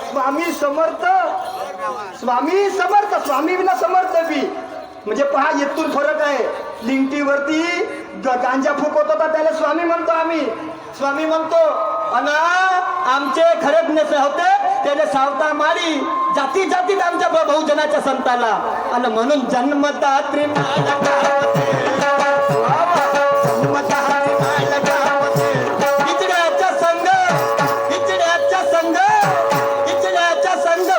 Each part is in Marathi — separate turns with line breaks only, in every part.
स्वामी समर्थ, स्वामी समर्थ, स्वामी विना समर्थ बी. म्हणजे पहा येथून फरक आहे. लिंगटीवरती गांजा फुकत होता त्याला स्वामी म्हणतो आम्ही, स्वामी म्हणतो. आणि आमचे खरे नेते होते त्याने सावता मारी जाती जातीत आमच्या बहुजनाच्या संताला. आणि म्हणून जन्मदात्री इचड्याचा संघ, इचड्याचा संघ, इचड्याचा संघ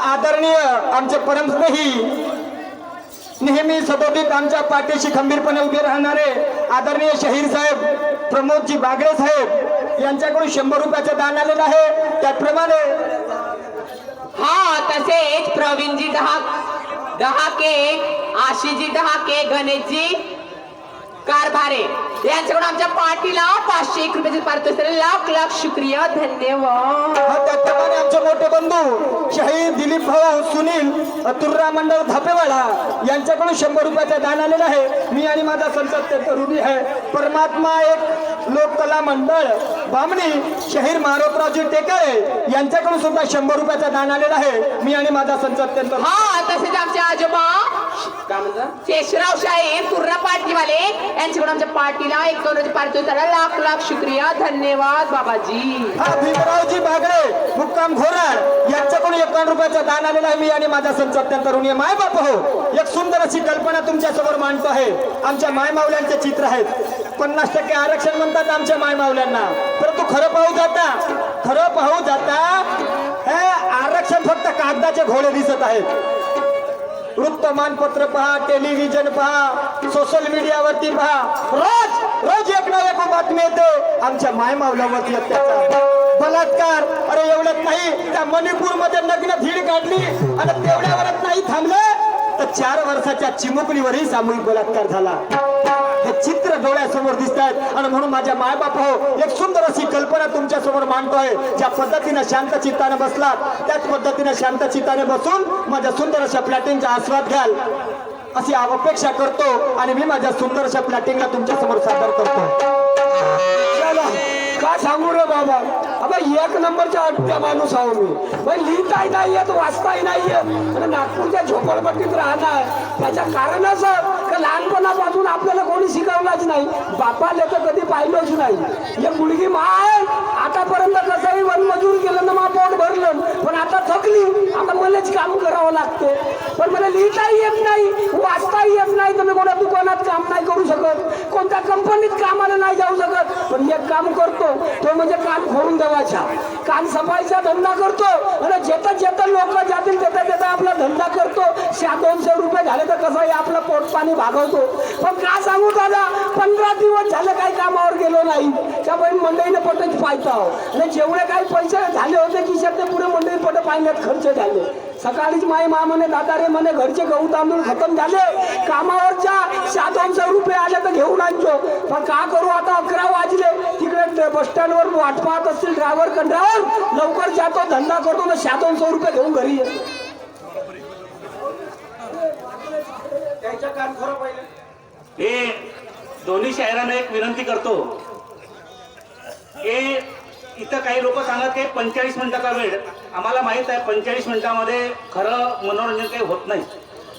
आदरणीय आमचे परमस्नेही नेहमी सदोदित आमच्या पाठीशी खंबीरपणे उभे राहणारे आदरणीय शहीर साहेब प्रमोदजी बागडे साहेब यांच्याकडून 100 रुपयाचं दान आलेलं आहे. त्याचप्रमाणे
हा तसेच प्रवीणजी डहाके, आशीजी डहाके, गणेशजी कारभारे यांच्याकडून आमच्या पार्टीला 501 रुपयाचे पारितोषिक. लाख लाख शुक्रिया, धन्यवाद.
त्याचप्रमाणे आमचे मोठे बंधू शहीद दिलीप भाऊ सुनील तुर्रा मंडळ धापेवाडा यांच्याकडून 100 रुपयाचं दान आलेलं आहे. मी आणि माझा संसद ऋणी आहे. परमात्मा एक लोककला मंडळ बामणी शहीर मारोतरावजी टेकाळे यांच्याकडून सुद्धा 100 रुपयाचं दान आलेलं आहे. मी आणि माझा संसद
हा तसेच आमचे आजोबा काय म्हणतात शेषराव शाहीर तुर्रा पार्टीवाले यांच्याकडून आमच्या पार्टीला 1 रुपयाचे पारितोषिक. लाख लाख शुक्रिया, धन्यवाद बाबाजी.
हा भीमरावजी बागडे मुक्काम घोराड यांच्याकडून 51 रुपयाचं दान आलेलं आहे. मी आणि माझा संसद ऋणी माय बाप हो. एक सुंदर अशी कल्पना तुमच्या समोर मांडतो आहे. आमच्या माय मावल्यांचे चित्र आहेत. 50% आरक्षण म्हणतात आमच्या माय मावल्यांना, परंतु खरं पाहू जाता हे आरक्षण फक्त कागदाचे घोडे दिसत आहेत. वृत्तमानपत्र पहा, टेलिव्हिजन पहा, सोशल मीडियावरती पहा, रोज एक ना एक बातमी येते आमच्या माय मावल्यावरती अत्याचार, बलात्कार. अरे एवढंच नाही, त्या मणिपूर मध्ये नग्न भीड काढली आणि तेवढ्यावरच नाही थांबले तर 4 वर्षाच्या चिमुकलीवरही सामूहिक बलात्कार झाला. हे चित्र डोळ्यासमोर दिसत आहेत. आणि म्हणून माझ्या मायबाप हो एक सुंदर अशी कल्पना तुमच्या समोर मांडतोय. ज्या पद्धतीने शांत चित्ताने बसलात त्याच पद्धतीने शांत चित्ताने बसून माझ्या सुंदर अशा प्लॅटिंगचा आस्वाद घ्याल अशी अपेक्षा करतो. आणि मी माझ्या सुंदर अशा प्लॅटिंगला तुमच्या समोर सादर करतो.
का सांगू रे बाबा, अबे 1 नंबरचा अड्डा माणूस आहो मी. लिहिताही नाही येत, वाचताही नाही येत आणि नागपूरच्या झोपडपट्टीत राहणार. त्याच्या कारण असं का लहानपणापासून आपल्याला कोणी शिकवलंच नाही, बापाला तर कधी पाहिलंच नाही. एक मुलगी माय आतापर्यंत कसंही वनमजूर केलं ना मा पोट भरलं, पण आता थकली, आता मलाच काम करावं लागते. पण मला लिहिताही येत नाही, वाचताही येत नाही, तर मी कोणत्या दुकानात काम नाही करू शकत, कोणत्या कंपनीत कामाला नाही जाऊ शकत. पण एक काम करतो तो म्हणजे कान फोडून देवाचा, कान सफाईचा धंदा करतो आणि जेता लोक जातील तेता आपला धंदा करतो. 100-200 रुपये झाले तर कसंही आपलं पोट पाणी भागवतो. पण का सांगू दादा, 15 दिवस झाले काही कामावर गेलो नाही. त्या बाई मंडईने पटच पाहतो आणि जेवढे काही पैसे झाले होते खिशात ते पुढे मंडई पट पाहण्यात खर्च झाले. सकाळीच माई मा म्हणे दादा रे म्हणे घरचे गहू तांदूळ खतम झाले, कामावरच्या 100-200 रुपये आले तर घेऊन आणतो. पण का करू आता, 11 वाजले. तिकडे बस स्टँडवर वाट पाहत असतील ड्रायव्हर कंट्रावर, लवकर जातो धंदा करतो ना 100-200 रुपये घेऊन घरी येतो.
हे दोन्ही शहरांना एक विनंती करतो की इथं काही लोक सांगत की 45 मिनिटाचा वेळ, आम्हाला माहित आहे 45 मिनिटामध्ये खरं मनोरंजन काही होत नाही.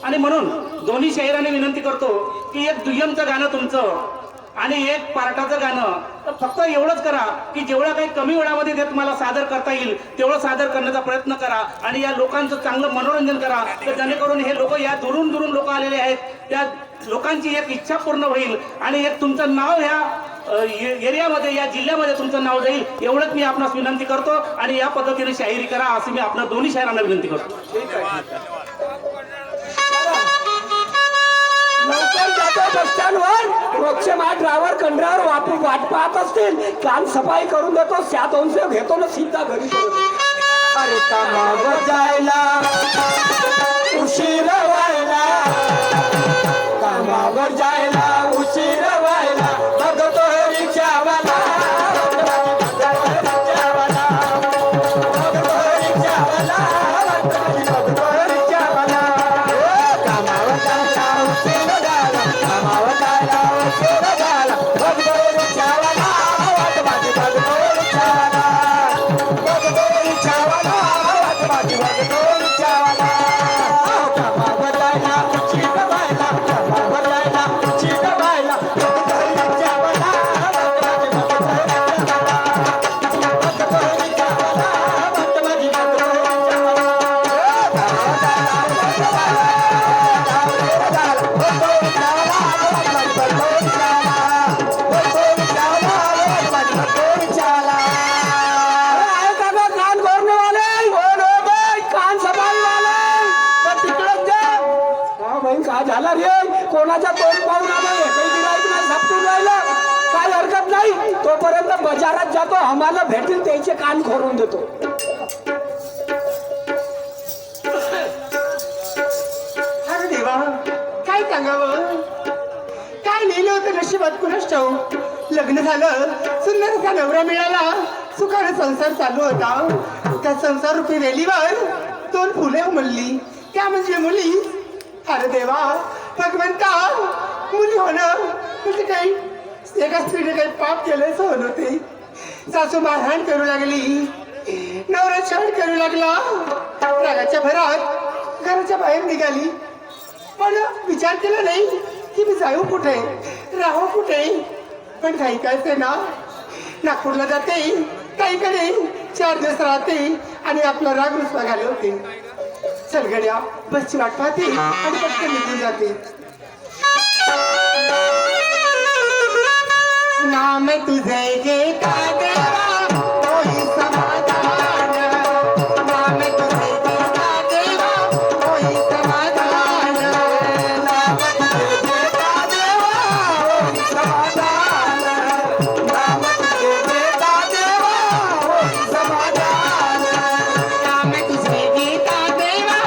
आणि म्हणून दोन्ही शहरांनी विनंती करतो की एक दुय्यमचं गाणं तुमचं आणि एक पार्टाचं गाणं, तर फक्त एवढंच करा की जेवढं काही कमी वेळामध्ये ते तुम्हाला सादर करता येईल तेवढं सादर करण्याचा प्रयत्न करा आणि या लोकांचं चांगलं मनोरंजन करा. तर जेणेकरून हे लोक या दुरून लोक आलेले आहेत, त्या लोकांची एक इच्छा पूर्ण होईल आणि एक तुमचं नाव ह्या एरियामध्ये या जिल्ह्यामध्ये तुमचं नाव जाईल एवढंच मी आपणास विनंती करतो आणि या पद्धतीने शाहिरी करा असं मी आपल्या दोन्ही शहरांना विनंती करतो.
लवकर जातो बस स्टँडवर. रोजचे माझे ड्रायव्हर कंड्रावर वाट पाहत असतील. कान सफाई करून देतो. 700 घेतो ना सीधा घरी.
अरे कामावर जायला उशीर व्हायला, कामावर जायला उशीर व्हायला, बघतो रिक्षावाला, बघतो रिक्षावाला, बघतो रिक्षावाला, बघतो रिक्षावाला. कामावर जायला उशीर झाला, कामावर जायला उशीर झाला, बघतो रिक्षावाला, वाट माझी बघतो रिक्षावाला, बघतो रिक्षावाला, वाट माझी बघतो रिक्षावाला. कामावर जायला उशीर व्हायला, कामावर जायला उशीर व्हायला, बघतो रिक्षावाला, वाट माझी बघतो रिक्षावाला, बघतो रिक्षावाला, वाट माझी बघतो रिक्षावाला. कामावर जायला उशीर व्हायला, बघतो रिक्षावाला, वाट माझी बघतो रिक्षावाला, बघतो रिक्षावाला, वाट माझी बघतो रिक्षावाला.
अरे काका कान भरणे वाले. कोण हो बाई? कान सफाई वाले. तर तिकडेच जा. हा बहीण काय झाला रे? कोणाच्या तोंड पाहून आला. एकही गिराईक नाही सापडून राहिलं. काय हरकत नाही. तोपर्यंत बाजारात जातो. आम्हाला भेटेल त्याचे कान खोरून देतो.
अरे देवा, काय सांगावं? काय लिहिलं होतं नशिबात कुणास ठाऊक. लग्न झालं, सुंदर असा नवरा मिळाला, सुखाने संसार चालू होता. त्या संसार रूपी वेलीवर 2 फुले उमलली, त्या म्हणजे मुली. अरे देवा, भगवंता, मुली होणं म्हणजे काही एका स्त्रीने काही पाप केलं सहन होते. सासू मारहाण करू लागली, नवरा छळ करू लागला. रागाच्या भरात घराच्या बाहेर निघाली, पण विचार केला नाही की मी जाऊ कुठे, राहू कुठे. पण काही काय ना, नागपूरला जाते, काहीकडे 4 दिवस राहते आणि आपला राग रुसवा घालवते. चलगड्या बसची वाट पाहते आणि पटकन निघून जाते. नाम तुझे घेता देवा होई समाधान, नाम तुझे घेता देवा होई समाधान, नाम तुझे घेता देवा होई समाधान, नाम तुझे घेता देवा होई समाधान, नाम तुझे घेता देवा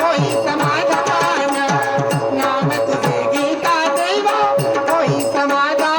होई समाधान, नाम तुझे घेता देवा होई समाधान.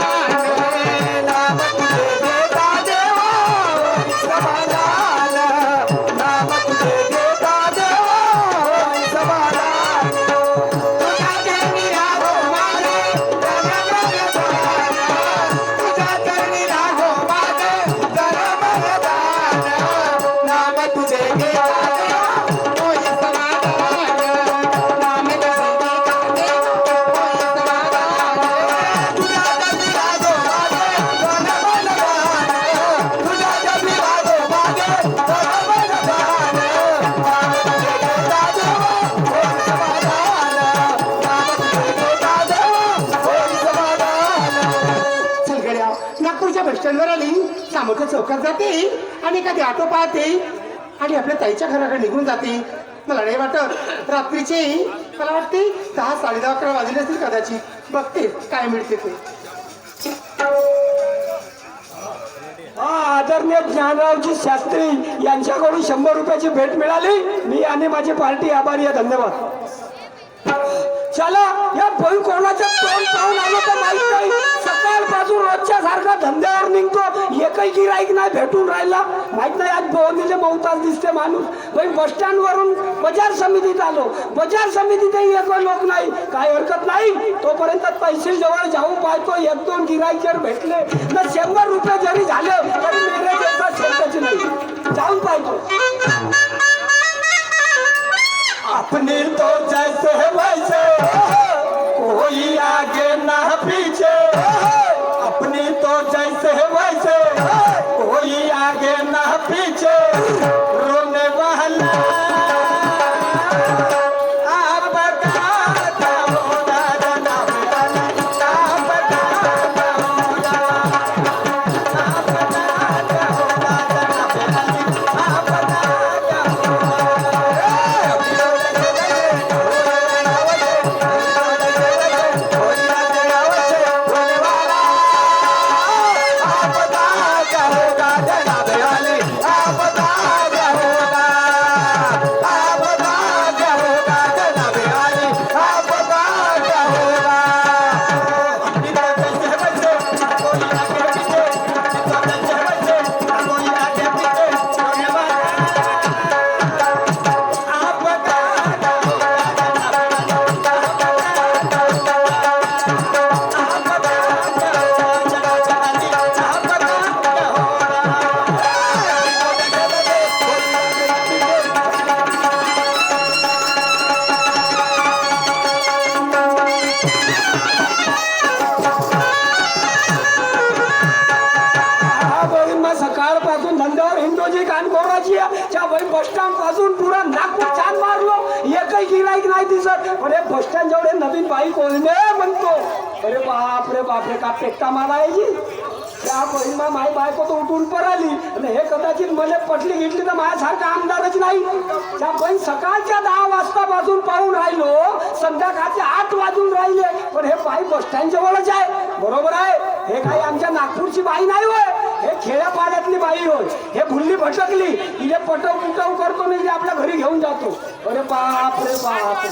नागपूरच्या बस स्टँडवर आली, सामोरच्या चौकात जाते आणि एखादी ऑटो पाहते आणि आपल्या ताईच्या घराकडे निघून जाते. मला नाही वाटत रात्रीचे, मला वाटते 10, 10:30, 11 वाजले असतील कदाचित. बघते काय मिळते ते.
आदरणीय ज्ञानरावजी शास्त्री यांच्याकडून 100 रुपयाची भेट मिळाली. मी आणि माझी पार्टी आभारी आहे. धन्यवाद. चला, या बळी कोणाचं तोंड पाहून आलो तर माहित नाही. सकाळपासून रोजच्या सारखा धंद्यावर निघतो, एकही गिराईक नाही भेटून राहिला. माहित नाही आज बोवणीचे बहुतास दिसते माणूस. बाई बस स्टँड वरून बाजार समितीत आलो, बाजार समितीतही एक लोक नाही. काय हरकत नाही, तोपर्यंत तहसील जवळ जाऊन पाहतो. 1-2 गिराईक जर भेटले तर 100 रुपये जरी झाले तरी मेरे जैसा शेताची नाही. जाऊन पाहतो.
अपने तो जैसे वैसे कोई आगे ना पीछे, अपनी तो जैसे वैसे कोई आगे ना पीछे, रोने वाला आपका होना ना, आपका होना
महत्वाची आहे. त्या बाई बस स्टँड पासून पुरा नागपूर छान मारलो, एकही गिराईक नाही दिसत. अरे बस स्टँड जेवढे नवीन बाई कोणते म्हणतो. अरे बाप रे का पेट्टा मारायची. त्या बहिणा माई बायको तो उठून पराली आणि हे कदाचित मला पटली घेतली तर माझ्यासारखा आमदारच नाही. त्या बहीण सकाळच्या 10 वाजतापासून पाहून राहिलो, संध्याकाळचे 8 वाजून राहिले, पण हे बाई बस स्टँड जवळच आहे. बरोबर आहे, हे काही आमच्या नागपूरची बाई नाही होय, हे खेड्यापाड्यातली बाई होय. हे भुल्ली भटकली, इले पटव करतो नाही, आपल्या घरी घेऊन जातो. अरे बाप रे बाप.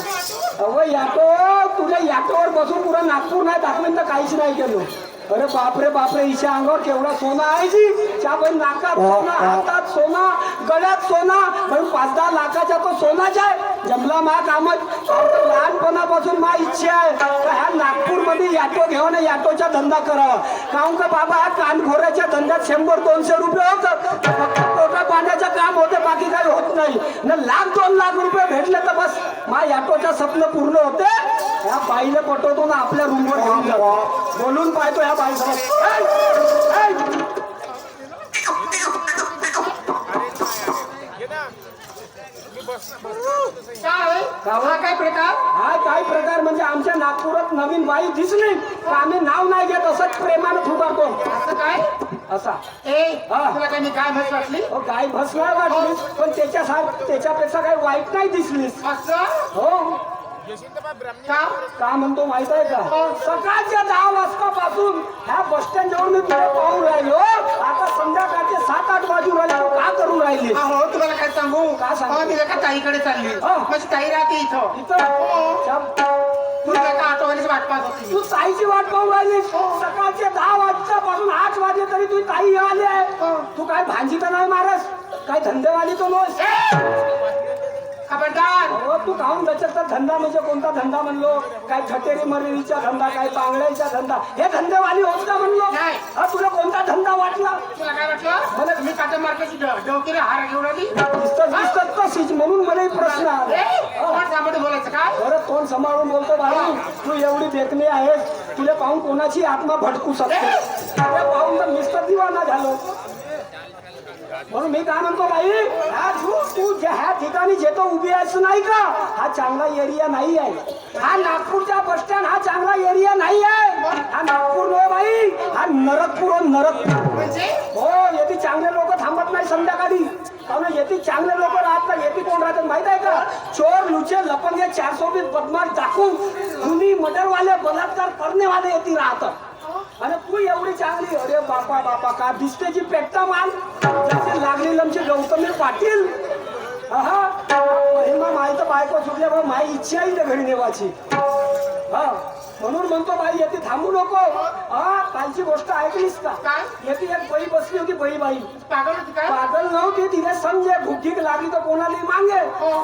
अहो याटो, तुझ्या याटोवर बसून पुरा नागपूर नाही दाखवेन तर काहीच नाही केलं. अरे बापरे हिच्या अंगावर केवढा सोना आहे जी. त्या बाई नाकात सोना, हातात सोना, गळ्यात सोना, पण 5-10 लाखाचा तो सोनाच आहे. जमला मा कामच. लहानपणापासून मा इच्छा आहे का ह्या नागपूरमध्ये याटो घेऊन याटोचा धंदा करावा. काहून का बाबा ह्या कानखोऱ्याच्या धंद्यात 100-200 रुपये होतात. फक्त पोटा पाण्याचं काम होते, बाकी काही होत नाही. न 1-2 लाख रुपये भेटले तर बस मा याटोचं स्वप्न पूर्ण होते. ह्या बाईला पटवतो ना आपल्या रूमवर घेऊन जातो. बोलून पाहतो ह्या बाई सोबत.
काय प्रकार?
हा काय प्रकार म्हणजे आमच्या नागपुरात नवीन बाई दिसली तर आम्ही नाव नाही घेत, असंच प्रेमानं फुगारतो.
असं काय?
असा
तुला काही काय म्हस वाटली?
गाय भसणार वाटलीस, पण त्याच्यापेक्षा काही वाईट नाही दिसलीस.
असं
हो का म्हणतो माहित आहे का, सकाळच्या 10 वाजतापासून ह्या बस स्टँड जवळ मी तुला पाहून राहिलो. आता संध्याकाळचे 7-8 वाजून राहिले, तू का करून राहिली?
हो तुम्हाला काय सांगू?
काय सांगू?
मी एका ताईकडे चालली. माझी ताई राहते इथं. तुला एका ऑटोवालीच वाट पाहत होती.
तू ताईची वाट पाहून राहिलीस. सकाळचे 10 वाजतापासून 8 वाजे तरी तुझी ताई आली आहे. तू काय भांजी तर नाही मारस, काय धंदेवाली तो नोस.
खबरदार.
हो तू काहून त्याच्यात धंदा म्हणजे कोणता धंदा म्हणलो? काय छटेरी मरेलीचा धंदा, काय बांगड्याचा धंदा, हे धंदेवाली होत का म्हणलो?
नाही.
तुला कोणता धंदा वाटला?
तुला काय वाटलं? मी काटा मार्केटची डोकीला हार घेऊन आली.
दिसत कशीच म्हणून मला प्रश्न आला.
कोण सांभाळून बोलायचं काय?
बरं कोण सांभाळून बोलतो बाई? तू एवढी देखणी आहेस, तुला पाहून कोणाची आत्मा भटकू शकते. तुला पाहून तर मिस्टर दिवाना झालो. म्हणून मी काय म्हणतो बाई, तू ह्या ठिकाणी जेतो उभी आहेस नाही का, हा चांगला एरिया नाही आहे. हा नागपूरचा बस स्टँड हा चांगला एरिया नाही आहे. हा नागपूर नो बाई, हा नरकपूर.
म्हणजे
हो येथे चांगले लोक थांबत नाही संध्याकाळी. कारण येथे चांगले लोक राहत नाही. येथे कोण राहतात माहित आहे का? चोर, लुचे, लपंगे, 420 बदमाश, डाकू, गुन्ही, मर्डरवाले, बलात्कार करणेवाले येथे राहतात. आणि तू एवढी चांगली, अरे बापा का दिसतेची पेट्टा माल जसे लागली आमचे गौतमी पाटील. माहिती बायको चुकल्या माही इच्छा आहे घरी नेवाची. म्हणून म्हणतो बाई येथे थांबू नको. कालची गोष्ट ऐकलीस का?
काय?
येथे एक बाई बसली होती, बाई
पागल होती काय?
पागल नव्हती. तिने समजे भूक लागली तर कोणाला मागे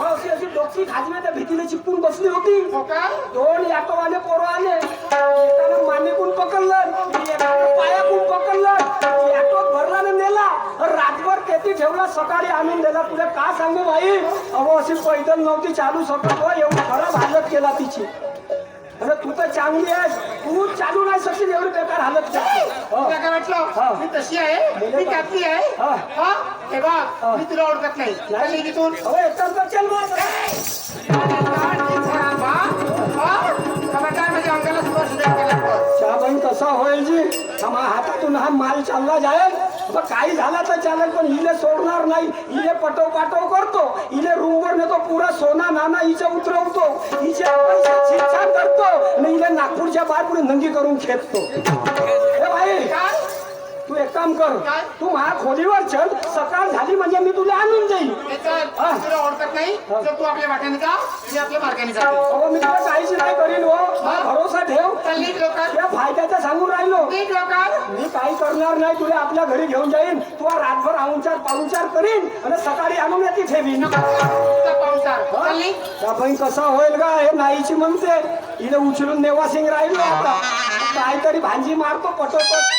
अशी डोकी खाजवे त्या भीतीने चिपकून बसली होती.
हो काय?
2 ऑटोवाले पोरं आले, एकानं मानेकून पकडलं, एकानं पायाकून पकडलं, ऑटोत भरला नेला, रातभर तेथे ठेवला, सकाळी आणून दिला. तुला का सांगू बाई, अहो अशी पैदल नव्हती चालू शकत. एवढी खराब हालत केला तिची. अरे तू तर चांगली आहेस, तू चालू नाही शकशील एवढी बेकार हालत केली.
तुला काय वाटलं? मी तशी आहे, मी त्यातली आहे. हे बघ, मी तुला ओळखत नाही. चालली की तू
चल
खबरदार माझ्या अंगाला स्पर्श केला.
शाबाई कसा होईल जी, हातातून हा माल चालला जाईल. काही झाला तर चालेल, पण हिले सोडणार नाही. हिले पटव करतो, हिले रूमवर नेतो, पुरा सोना नाना हिच्या उतरवतो, हिचे पैसे छिछान करतो आणि हिला नागपूरच्या बाहेर पुढे नंगी करून खेचतो. हे भाई तू एक काम कर, तू माझ्या खोलीवर चल, सकाळ झाली म्हणजे मी तुला आणून देईन.
तुला ओळखत नाही तर तू आपल्या वाट्याने जा, मी आपल्या मार्गाने जाते.
अहो मी तुला काहीच नाही करीन. हो भरोसा ठेव.
नीट लोकांना
त्या फायद्याचं सांगून राहिलो.
नीट लोकांना
मी काही करणार नाही. तुला आपल्या घरी घेऊन जाईन, तू रातभर पाहुणचार करीन आणि सकाळी आणून येते ठेवीन. बाई कसा होईल का, हे नाहीची म्हणते. हिने उचलून नेवासिंग राहिलो. आता काहीतरी भांजी मारतो पटोपट.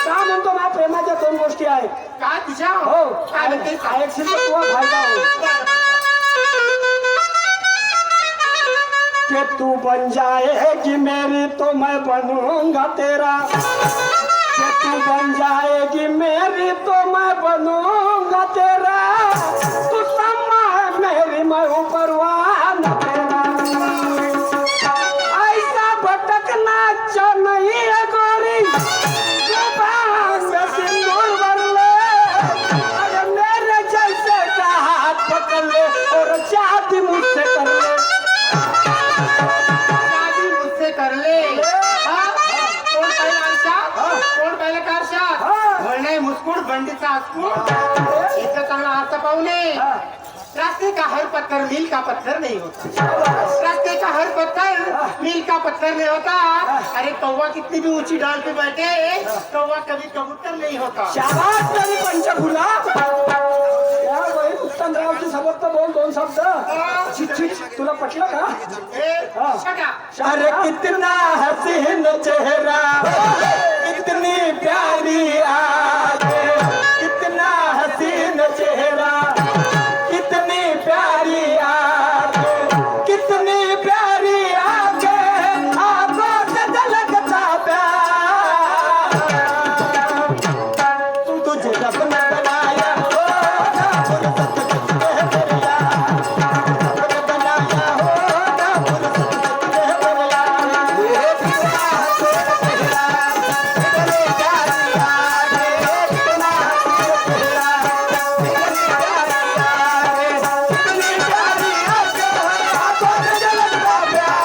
का म्हणतो ना, प्रेमाच्या 2 गोष्टी आहेत.
काय तुझ्या?
हो
काय म्हणते?
तुला फायदा होईल. कि तू बन जाएगी मेरी तो मैं बनूंगा तेरा. कि तू बन जाएगी मेरी तो मैं बनूंगा तेरा, तू सम्मा है मेरी मैं ऊपर वाला तेरा। ऐसा भटकना अच्छा नहीं है गोरी, जुबान में सिंदूर भर ले, अरे मेरे जैसे का हाथ पकड़ ले और शादी मुझसे कर ले।
शादी मुझसे कर ले। हाँ? कोण पाहिलं आरशात? कोण पाहिलं का आरशात? म्हणणे मुस्कुड बंडीचा आस्कुड इथं चांगला अर्थ पाहुणे। रास्ते का हर पत्थर मील का पत्थर नहीं होता, रास्ते का हर पत्थर मील का पत्थर नहीं होता। अरे कौवा कितनी भी ऊंची डाल पे बैठे, कौवा कभी कबूतर नहीं होता।
शाबास तेरी पंचफुला। या बाई उत्तमरावची समोर तर बोल दोन शब्द। छिट छिट तुला पटलं का?
शटा
अरे कितना हसीन चेहरा, कितनी प्यारी आंखें, कितना हसीन चेहरा, कितनी प्यारी आंखें, कितनी प्यारी आंखें, आंखों से झलकता प्यार। तुझे रब ने बनाया होगा फुर्सत तुझे दरिया, रब ने बनाया होगा फुर्सत तुझे दरिया। ये कितना हसीन चेहरा, कितनी प्यारी आंखें, कितना हसीन चेहरा, कितनी प्यारी आंखें, कितनी प्यारी आंखें, आंखों से झलकता प्यार।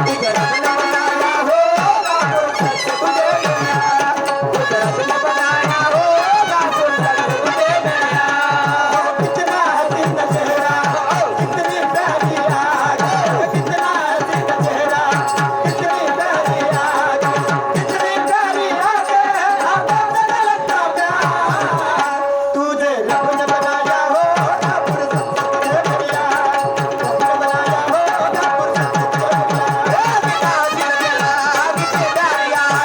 तुझे रब ने बनाया होगा फुर्सत तुझे दरिया, तुझे रब ने बनाया होगा फुर्सत तुझे दरिया। कितना हसीन चेहरा, कितनी प्यारी आंखें, कितना हसीन चेहरा, कितनी प्यारी आंखें, कितनी प्यारी आंखें, आंखों से झलकता प्यार। तुझे रब ने बनाया होगा फुर्सत तुझे दरिया, रब ने बनाया होगा फुर्सत तुझे दरिया। कितना हसीन चेहरा, कितनी प्यारी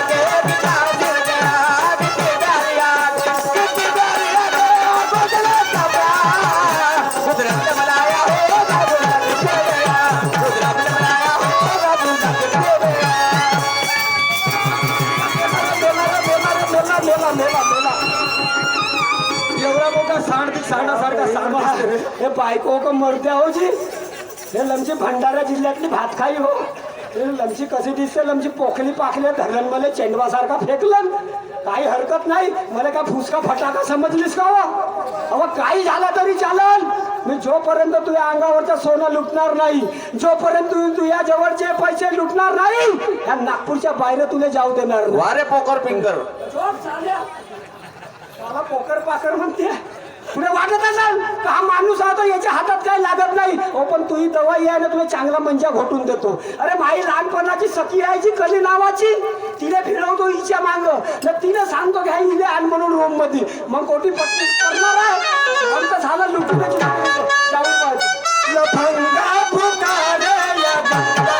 आंखें, कितना हसीन चेहरा, कितनी प्यारी आंखें, कितनी प्यारी आंखें, आंखों से झलकता प्यार। तुझे रब ने बनाया होगा फुर्सत तुझे दरिया, तुझे रब ने बनाया होगा फुर्सत तुझे दरिया।
मेला मेला मेला
एवढा मोठा सांड सांडासारखा सांड दिसतोय.
हे बायको का मरते हो जी. हे लमची भंडारा जिल्ह्यातली भात खाई हो. हे लमची कशी दिसते, लमची पोखली पाखले धरलं मला चेंडवासारखा फेकलं. काही हरकत नाही, मला का फुसका फटाका समजलीस का हो? अहो काही झाला तरी चालन, मी जोपर्यंत तुझ्या अंगावरचं सोनं लुटणार नाही, जोपर्यंत तुझ्या जवळचे पैसे लुटणार नाही, या नागपूरच्या बाहेर तुला जाऊ देणार नाही.
वारे पोकर पिंकर
जोक चालल्या. मला पोकर पाकर म्हणते. पुढे वाटत असेल का हा माणूस आहे तो याच्या हातात काही लागत नाही. हो पण तू ही दवाई आहे ना, तुला चांगला मंजा घोटून देतो. अरे माई लहानपणाची सखी आहे जी कली नावाची, तिने फिरवतो हिच्या मांग, तिने सांगतो घ्या हिने आण म्हणून रूम मध्ये, मग कोटी पट्टी करणार आहे. आमचं झालं लुटून जाऊ पाहिजे.
लफंगा पुकारे या बंदा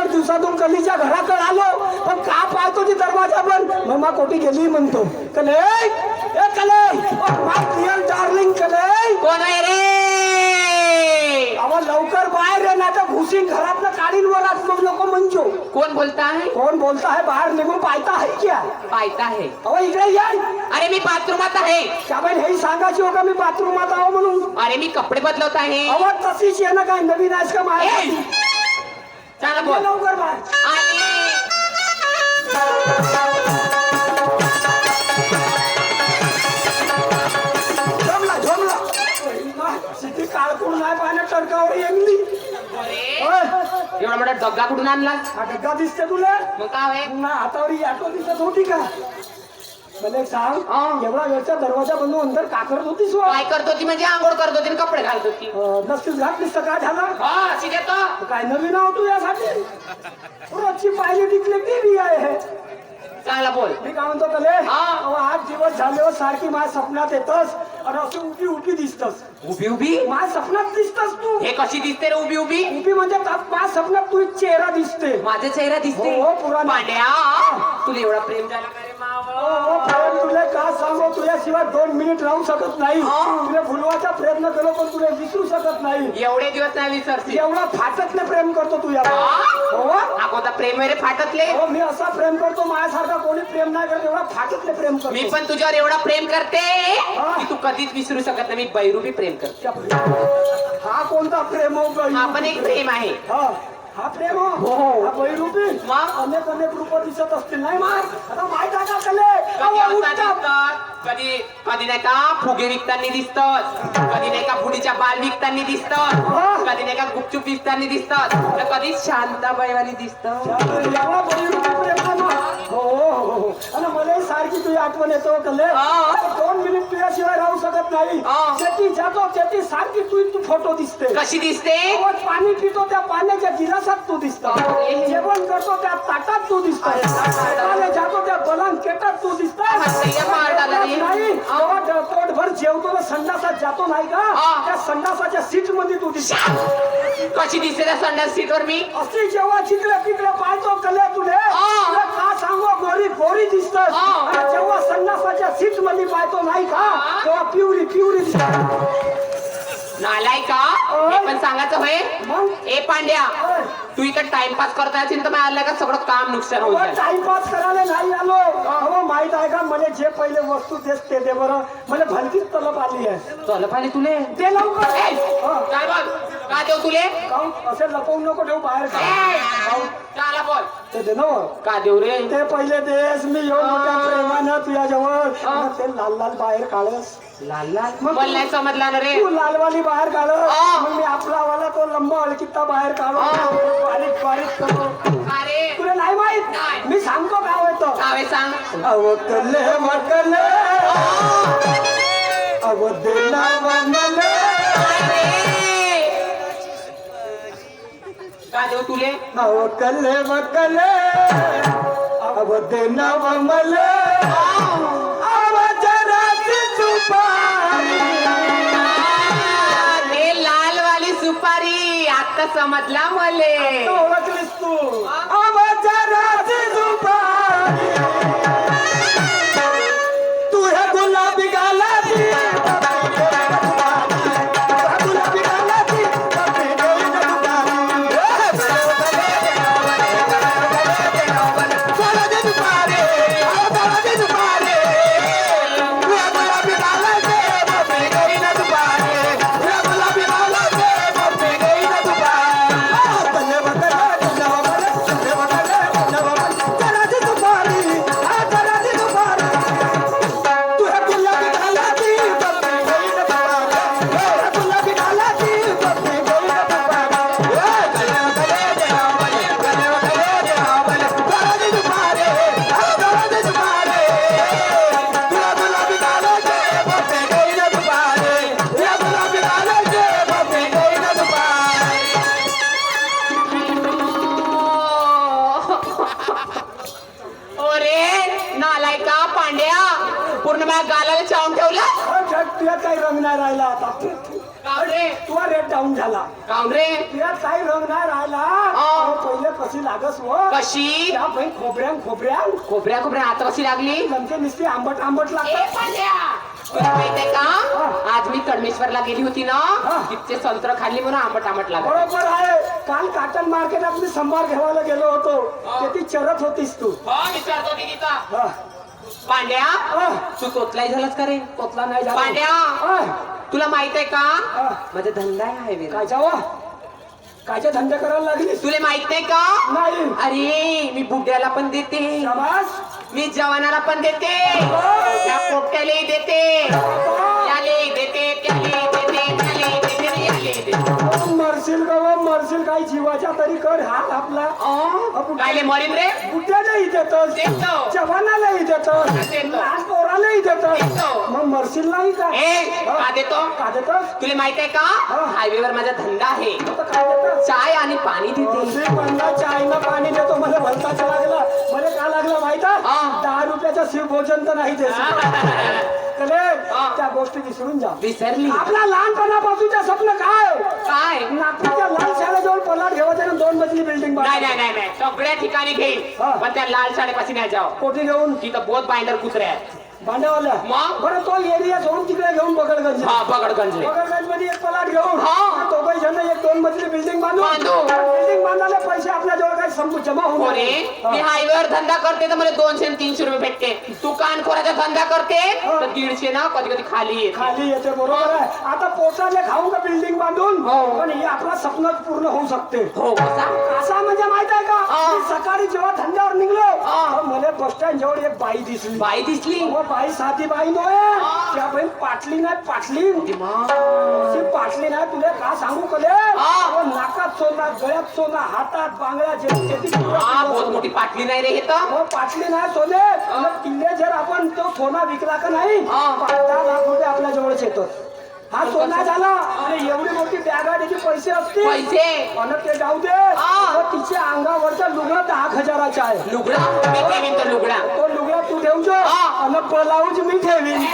दिवसातून कलीच्या घराकडे आलो, पण का पाहतो ती दरवाजा बंद. मग मा कोटी गेली म्हणतो. कले ए कले, माय डिअर डार्लिंग कले,
कोण आहे रे?
अहो लवकर बाहेर ये, नाही तर घुसीन घरातलं काढीन वरात. मग नको म्हणजो.
कोण बोलता है?
कोण बोलता है? बाहेर निघून पाहता है क्या?
पाहता है.
अहो इकडे या.
अरे मी बाथरूमात आहे.
त्यामुळे हे सांगायची हो का मी बाथरूमात आहो म्हणून?
अरे मी कपडे बदलवत आहे.
अहो तशीच आहे ना, काय नवीन आहेस का?
ए!
माझ्या
चला बोल.
लवकर बाहेर.
आणि
जमला जमला. सिटी काळकून नाही पाहण्या टरकावर येंगली.
एवढा मोठा डग्गा कुठून आणला?
हा डग्गा दिसते तुला?
मग काय होय?
पुन्हा हातावर ऑटो दिसत होती का? मला एक सांग, एवढा वेळचा दरवाजा बंद अंदर का करत होतीस व?
काय करत होती म्हणजे आंघोळ करत होती आणि कपडे घालत होती.
नसतीस घातलीस तर काय झालं?
हा अशी देतो.
काय नवीन आहो तू यासाठी? रोजची पाहिली टिकले टीव्ही आहे.
चांगला बोल.
मी काय म्हणतो तले,
हा.
8 दिवस झाले हो सारखी माझ्या सपनात येतस आणि असं उभी उभी दिसतस.
उभी उभी?
माझ्या सपनात दिसतस तू.
हे कशी दिसते रे उभी उभी?
उभी म्हणजे माझ्या सपनात तू चेहरा दिसते.
माझा चेहरा दिसते.
हो, पुराणा.
पांड्या तुला एवढा प्रेम झाला का रे माव?
प्रेम तुला का सांगू, तुझ्याशिवाय 2 मिनिट राहू शकत नाही. तुला भुलवायचा प्रयत्न केलो पण तुला विसरू शकत नाही.
एवढे दिवस नाही विसरते.
एवढा फाटतले प्रेम करतो तू याला. हो
हा कोणता प्रेम आहे रे फाटतले?
हो, मी असा प्रेम करतो माझ्यासारखा कोणी प्रेम नाही करत. एवढा फाटतले प्रेम
मी
करतो.
पण तुझ्यावर एवढा प्रेम करते
हा.
की तू कधीच विसरू शकत नाही. मी बैरूपी प्रेम करते.
हा कोणता प्रेम हो बाई?
हा पण एक प्रेम आहे.
हा प्रेम हो. हा बैरूपी
मग?
अनेक अनेक रूप दिसत असतील नाही मार. आता माहित आहे का
कधी
त्याले?
अवस्था
उठतात.
दिसतात, कधी कधी नाही का फुगे विकताना दिसतात, कधी नाही का बुडीच्या बाल विकताना दिसतात, कधी नाही का गुपचूप विकताना दिसतात, तर कधी शांताबाईवानी दिसतात.
एवढा बैरूपी प्रेम आहे ना. हो हो. आणि मलाही सारखी तुझी आठवण येतो कले. 2 मिनिट तुझ्याशिवाय राहू शकत नाही. शेती जातो शेती सारखी तू फोटो दिसते.
कशी दिसते?
रोज पाणी पितो त्या पाण्याच्या गिलासात तू दिसतो. जेवण करतो त्या ताटात तू दिसतो. शेताला जातो त्या बलांकेटात तू दिसतो. नाही पोटभर जेवतो ना संडासात जातो नाही का, त्या संडासाच्या सीट मध्ये तू दिसतो.
कशी दिसते त्या संडास सीटवर मी?
अशी जेव्हा चिकले पिकले पाहतो कले तुले का सांगू गोरी गोरी दिसतात. जेव्हा संडासाच्या सीट मध्ये पाहतो नाही का तेव्हा पिवरी पिवरी दिसतात.
नालाय का हे पण सांगायचं होय.
मग
ए पांड्या तू इकडे टाइमपास करता असेल तर मला का सगळं काम नुकसान होईल.
टाइमपास करायला नाही आलो. अहो माहित आहे का मला जे पहिले वस्तू देस ते दे बरं. मला भलतीच तलब आली आहे.
चल पाहिजे तुले
ते लवकर.
काय बोल का देऊ तुले?
काहून असे लपवून नको ठेवू बाहेर का.
चाला बोल
ते दे ना.
का देऊ रे?
ते पहिले देस मी येऊन मोठ्या प्रेमानं तुझ्या जवळ ते लाल लाल बाहेर काढस.
लाल लाल मला नाही समजला ना रे.
तू लालवाली बाहेर काढ. मग मी आपला वाला तो लंबा अळकित्ता बाहेर काढू. बारीक बारीक करतो.
अरे
तुला नाही माहित.
नाही.
मी सांगतो काय होतं.
कावे सांग.
अवकले वकले अवदेला वनले.
का देऊ तुले?
अवकले वकले अवदेला वमले.
ते लाल वाली सुपारी आता समजला मले.
ओळखलीस तू. अवजराची सुपारी तू हे गुलाबी गालाची गुलाबी गालाची
पूर्ण माझ्या गालाला चावून ठेवला.
तुला काही रंग नाही राहिला आता.
काऊन रे?
तुझा रेट डाऊन झाला.
काऊन रे?
तुला काही रंग नाही राहिला. पहिले कशी लागस व
कशी?
त्या बाई खोबऱ्या
खोबऱ्या खोबऱ्या आता कशी लागली?
नंतर नुसती आंबट आंबट
ए
लागत.
पांड्या, तुला माहितीये का आज मी कडमेश्वरला गेली होती ना तिथे संत्र खाल्ली म्हणून आंबट आंबट लागलं.
बरोबर आहे. काल काटन मार्केटात मी संभार घ्यायला गेलो होतो. ते ती चरत होतीस तू.
विचारतो की तिचा
हा.
पांड्या तू तोतलाय झालास का रे?
तोतला नाही झाला.
पांड्या तुला माहित आहे का
हा.
माझा धंदा आहे हायवे.
काय जावा कायचे धंदे करायला लागली
तुला माहित नाही का
नाही
अरे मी बुड्याला पण देते
शाबास
मी जवानाला पण देते त्या पोट्यालाही देते याले देते त्याले देते त्याले देते याले देते
मरशील का व मरशील काही जीवाच्या तरी कर हात आपला
कायले मरीन रे
बुद्ध्यालाही देतोस
देतो.
जवानालाही देतोस
देतो.
लहान पोरालाही देतोस
देतो.
मग मरशील नाही का
ए का देतो
का देतोस
तुला माहित आहे का हायवेवर माझा धंदा आहे
आता काय देतोस
चाय आणि पाणी देते
मी म्हणला चायना पाणी देतो मला भलताच लागला मला का लागला माहित आहे?
हा.
10 रुपयाचं शिव भोजन तर नाही देत चले त्या गोष्टी विसरून जा
विसरली
आपला लहानपणापासूनच्या स्वप्न काय
काय
नागपूरच्या लाल शाळेजवळ पलाट ठेवायचं आणि 2 मजली बिल्डिंग
नाही नाही नाही नाही सगळ्या ठिकाणी घेईल
हा.
पण त्या लाल शाळेपाशी नाही जाव
कोठी घेऊन
तिथं बोध बाइंडर कुत्रे आहेत
भांड्यावाल्या
मग?
बरं तो एरिया सोडून तिकडे घेऊन बगडगंज
हा पगडगंजले
बगडगंज मध्ये एक पलाट घेऊन
हा.
दोघे जण एक 2 मजली बिल्डिंग
बांधू.
बिल्डिंग बांधायला पैसे आपल्या जवळ काही जमा होऊन
कोणी मी हायवेवर धंदा करते तर मला 200 आणि 300 रुपये भेटते तू कानखोराचा धंदा करते तर 150 ना कधी कधी खाली येते
खाली येते बरोबर आहे आता पोटाले खाऊ का बिल्डिंग बांधून
हो.
पण हे आपला स्वप्न पूर्ण होऊ शकते
हो कसा
असा म्हणजे माहित आहे का
हा.
मी सकाळी जेव्हा धंद्यावर निघलो
हा.
तर मला बस स्टँड जवळ एक बाई दिसली
बाई दिसली
अहो, बाई साधी बाई नव्हे त्या बाई पाटली नाही पाटली अशी पाटली नाही तुला का सांगू कले अहो, नाकात सोना गळ्यात सोना हातात बांगड्या
हा बहुत मोठी पाटली नाही रे हे तर
पाटली नाही सोने किल्ले जर आपण तो सोना विकला का नाही
हा.
5-10 लाख रुपये आपल्या जवळच येतो हा सोना झाला आणि एवढी मोठी बॅग आहे त्याचे पैसे असतील
पैसे
आणि ते जाऊ दे
हा.
तर तिच्या अंगावरचा लुगडा 10,000चा आहे
लुगडा मी ठेवीन तो लुगडा
तो लुगडा तू ठेवजो
हा.
आणि ब्लाऊज मी ठेवीन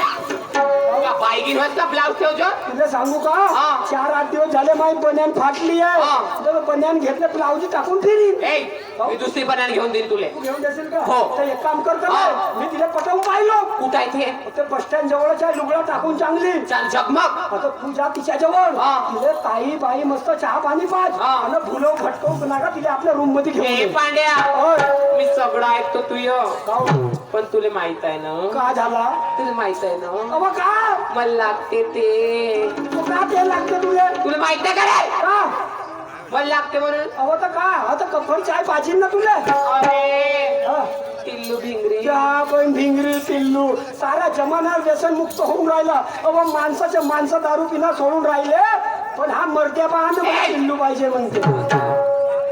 बाई घेऊन का ब्लाऊज ठेवजो
तुला सांगू का
हा.
4-8 दिवस झाले माझी बन्यान फाटली आहे
हा.
तर बन्यान घेतले ब्लाऊज टाकून फिरीन
ए मी दुसरी बनान घेऊन देईन तुले
तू घेऊन देशील का
हो.
तर एक काम करतो
हा.
मी तिला पटवून पाहिलो
कुठं आहे ते
ते बस स्टँड जवळच आहे लुगडा टाकून चांगली
चाल झगमग
आता तू जा तिच्या जवळ
हा.
तिला ताई बाई मस्त चहा पाणी पाच
हा.
आणि भुलव फटकवून नका तिला आपल्या रूम मध्ये घेऊन
ए
ये.
पांड्या
होय.
मी सगळं ऐकतो तू य
काहून?
पण तुला माहित आहे ना
का झाला
तुला माहित आहे ना
अबा का
मला लागते ते
तू का ते लागते तुले
तुला माहित नाही का रे
का
मला लागते म्हणून
अहो तर का आता कफर चाय पाहिजे ना तुला
अरे
हा.
टिल्लू भिंगरी
चहा पण भिंगरी पिल्लू सारा जमाना व्यसन मुक्त होऊन राहिला अहो माणसं दारू पिणं सोडून राहिले पण हा मरत्या पाहणं मला पिल्लू पाहिजे म्हणते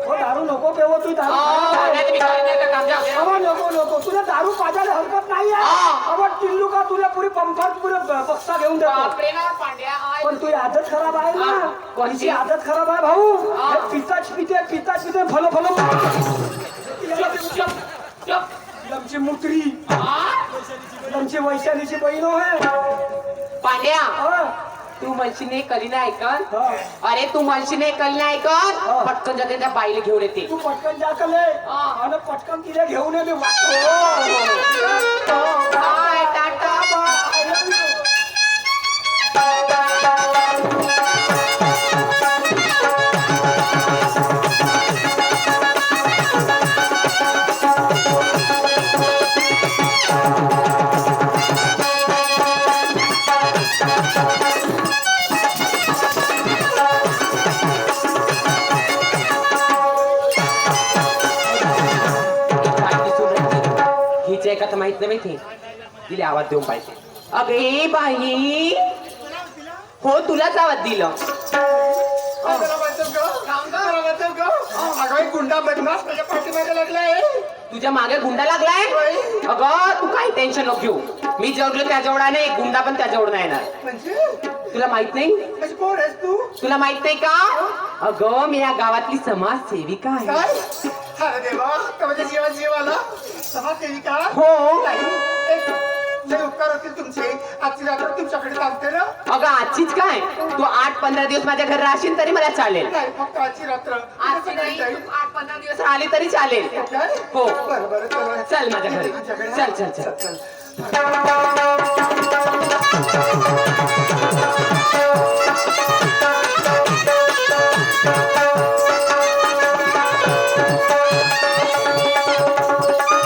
हो दारू नको पेव तू दारू अहो नको तुला दारू पाजायला हरकत नाही आहे अहो टिल्लू का तुला पुरी पंपात पुरे बक्सा घेऊन देतो पण तुझी आदत खराब आहे ना कोणची आदत खराब आहे भाऊ हे पिताच पिते फल लमची मुत्री लमची वैशालीची बहीण आहे
पांड्या
हा.
तू म्हणशीने कली नाही ऐकत
हा.
अरे तू म्हणशीने कली नाही ऐकत
हा.
पटकन जाते त्या बाईला घेऊन येते
तू पटकन जाकले
हा.
आणि पटकन तिला घेऊन ये मी
बाय टाटा हिचे का तर माहित नाही माहिती तिला आवाज देऊन पाहिजे अगे बाई हो तुलाच आवाज दिलं
गुंडा बदमाश माझ्या पाठीमागे लागलाय
तुझ्या मागे गुंडा लागलाय अगं तू काही टेन्शन नको घेऊ मी जेवढलो त्याजवळ आहे ना एक गुंडा पण त्याजवळ नाही येणार
म्हणजे
तुला माहित नाही
म्हणजे कोण आहेस तू
तुला माहित नाही का अगं मी या गावातली समाजसेविका आहे
काय अरे देवा का माझ्या जीवात जीव आला समाजसेविका
हो
लय उपकार होतील तुमचे आजची रात्र तुमच्याकडे थांबते ना
अगं आजचीच काय तू 8-15 दिवस माझ्या घरी राहशील तरी मला चालेल
नाही फक्त आजची रात्र
आजची नाही तू 8-15 दिवस राहिली तरी चालेल हो
बरं
चल माझ्या घरी चल चल चल
चल